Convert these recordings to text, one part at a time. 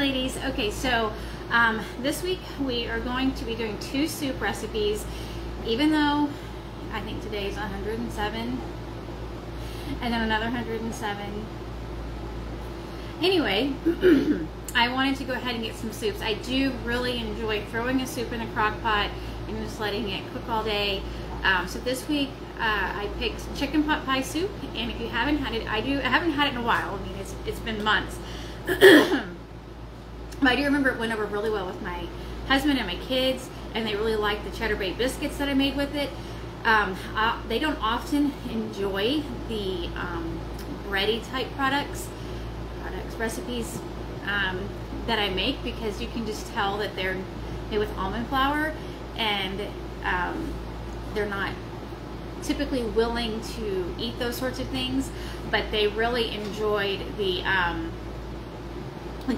ladies. Okay, so this week we are going to be doing 2 soup recipes, even though I think today is 107 and then another 107. Anyway, I wanted to go ahead and get some soups. I do really enjoy throwing a soup in a crock pot and just letting it cook all day. So this week I picked chicken pot pie soup, and if you haven't had it, I haven't had it in a while. I mean, it's been months. But I do remember it went over really well with my husband and my kids, and they really liked the cheddar bay biscuits that I made with it. They don't often enjoy the bready type recipes that I make, because you can just tell that they're made with almond flour, and they're not typically willing to eat those sorts of things, but they really enjoyed the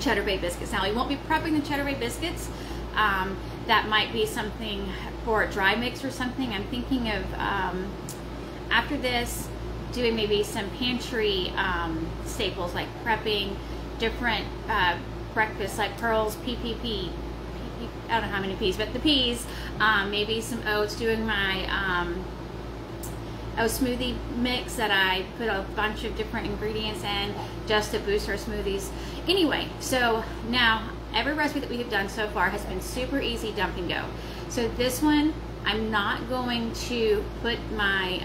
cheddar bay biscuits. Now, we won't be prepping the cheddar bay biscuits. That might be something for a dry mix or something. I'm thinking of, after this, doing maybe some pantry staples, like prepping different breakfasts, like Pearl's PPP. I don't know how many peas, but the peas, maybe some oats, doing my oat smoothie mix that I put a bunch of different ingredients in just to boost our smoothies. Anyway, so now every recipe that we have done so far has been super easy, dump and go. So this one, I'm not going to put my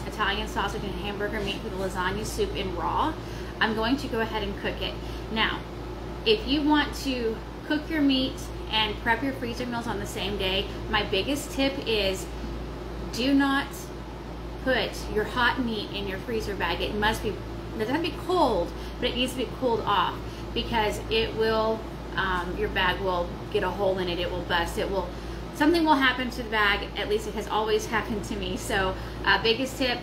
Italian sausage and hamburger meat for the lasagna soup in raw. I'm going to go ahead and cook it. Now, if you want to cook your meat and prep your freezer meals on the same day, my biggest tip is do not put your hot meat in your freezer bag. It doesn't have to be cold, but it needs to be cooled off, because it will, your bag will get a hole in it, it will bust, something will happen to the bag. At least it has always happened to me. So biggest tip,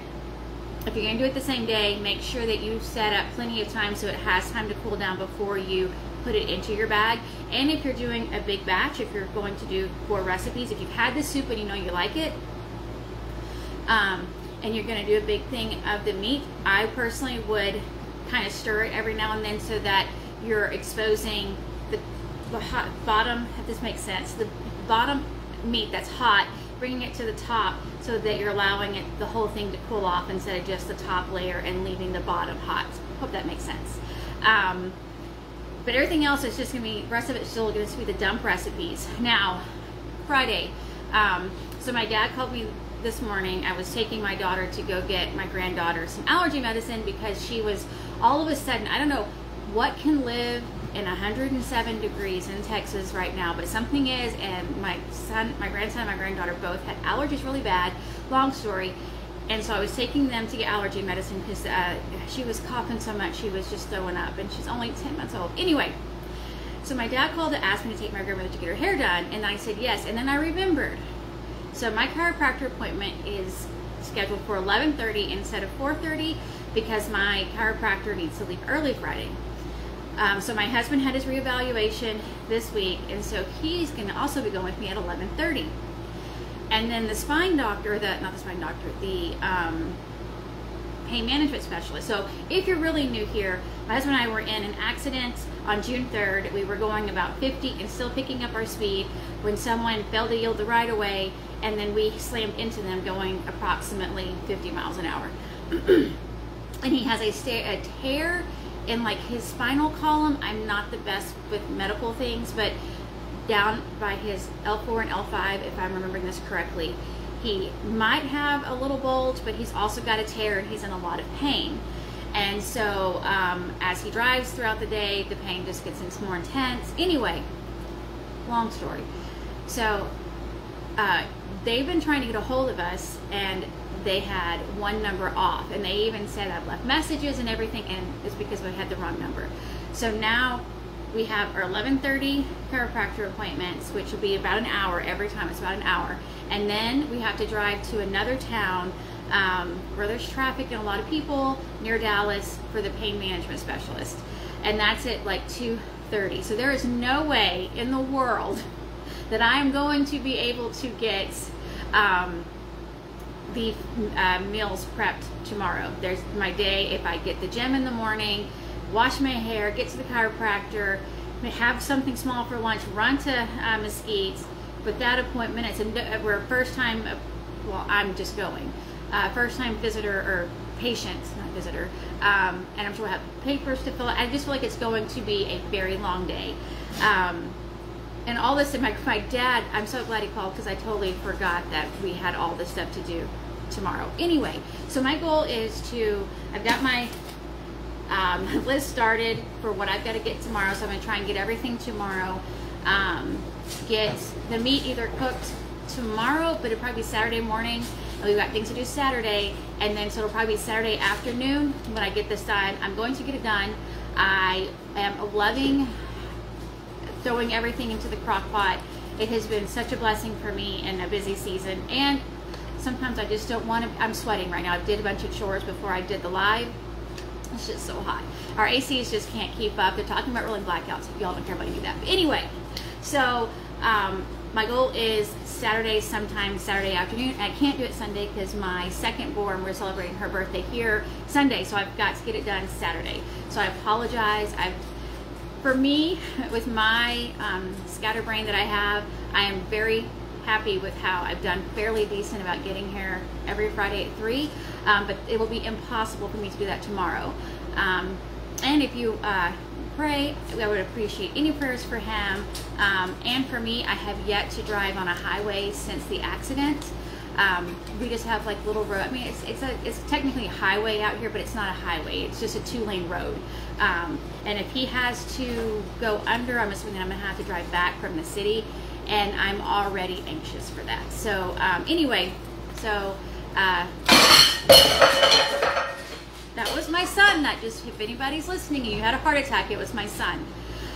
if you're gonna do it the same day, make sure that you set up plenty of time so it has time to cool down before you put it into your bag. And if you're doing a big batch, if you're going to do 4 recipes, if you've had this soup and you know you like it, and you're going to do a big thing of the meat, I personally would kind of stir it every now and then, so that you're exposing the hot bottom, if this makes sense, the bottom meat that's hot, bringing it to the top, so that you're allowing the whole thing to cool off instead of just the top layer and leaving the bottom hot. Hope that makes sense. But everything else is just going to be, the rest of it's still going to be the dump recipes. Now, Friday, so my dad called me this morning. I was taking my daughter to go get my granddaughter some allergy medicine, because she was all of a sudden, I don't know what can live in 107 degrees in Texas right now, but something is, and my grandson and my granddaughter both had allergies really bad, long story. And so I was taking them to get allergy medicine, because she was coughing so much she was just throwing up, and she's only 10 months old. Anyway, so my dad called to ask me to take my grandmother to get her hair done, and I said yes, and then I remembered. So my chiropractor appointment is scheduled for 11:30 instead of 4:30, because my chiropractor needs to leave early Friday. So my husband had his reevaluation this week, and so he's going to also be going with me at 11:30. And then the spine doctor, not the spine doctor, the pain management specialist. So if you're really new here, my husband and I were in an accident on June 3rd. We were going about 50 and still picking up our speed when someone failed to yield the right of way, and then we slammed into them going approximately 50 miles an hour. And he has a tear in like his spinal column. I'm not the best with medical things, but down by his L4 and L5, if I'm remembering this correctly, he might have a little bulge, but he's also got a tear, and he's in a lot of pain. And so as he drives throughout the day, the pain just gets more intense. Anyway, long story. So they've been trying to get a hold of us, and they had one number off, and they even said I've left messages and everything, and it's because we had the wrong number. So now we have our 11:30 chiropractor appointments, which will be about an hour every time. It's about an hour, and then we have to drive to another town where there's traffic and a lot of people near Dallas for the pain management specialist, and that's at like 2:30. So there is no way in the world that I am going to be able to get the meals prepped tomorrow. There's my day. If I get the gym in the morning, wash my hair, get to the chiropractor, have something small for lunch, run to Mesquite with that appointment. It's we're first time, well, I'm just going. First time visitor, or patient, not visitor. And I'm sure we'll have papers to fill out. I just feel like it's going to be a very long day. And all this, and my dad, I'm so glad he called, because I totally forgot that we had all this stuff to do tomorrow. Anyway, so my goal is I've got my list started for what I've got to get tomorrow, so I'm going to try and get everything tomorrow. Get the meat either cooked tomorrow, but it'll probably be Saturday morning. And we've got things to do Saturday, and then so it'll probably be Saturday afternoon when I get this done. I'm going to get it done. I am loving throwing everything into the crock pot. It has been such a blessing for me in a busy season, and sometimes I just don't want to. I'm sweating right now. I did a bunch of chores before I did the live. It's just so hot. Our ACs just can't keep up. They're talking about rolling blackouts. Y'all don't care about any of that. But anyway, so my goal is Saturday, sometime Saturday afternoon. And I can't do it Sunday because my second born, we're celebrating her birthday here Sunday, so I've got to get it done Saturday. So I apologize. For me, with my scatterbrain that I have, I am very happy with how I've done fairly decent about getting here every Friday at 3, but it will be impossible for me to do that tomorrow. And if you pray, I would appreciate any prayers for him and for me. I have yet to drive on a highway since the accident. We just have like little road. I mean, it's technically a highway out here, but it's not a highway. It's just a 2-lane road. And if he has to go under, I'm assuming I'm gonna have to drive back from the city, and I'm already anxious for that. So anyway, so that was my son. That just, if anybody's listening and you had a heart attack, it was my son.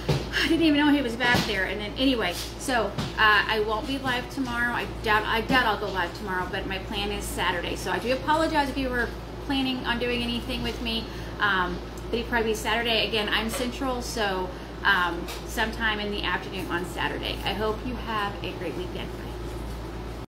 I didn't even know he was back there. And then anyway, so I won't be live tomorrow. I doubt I'll go live tomorrow, but my plan is Saturday. So I do apologize if you were planning on doing anything with me. But it'll probably be Saturday. Again, I'm Central, so sometime in the afternoon on Saturday. I hope you have a great weekend.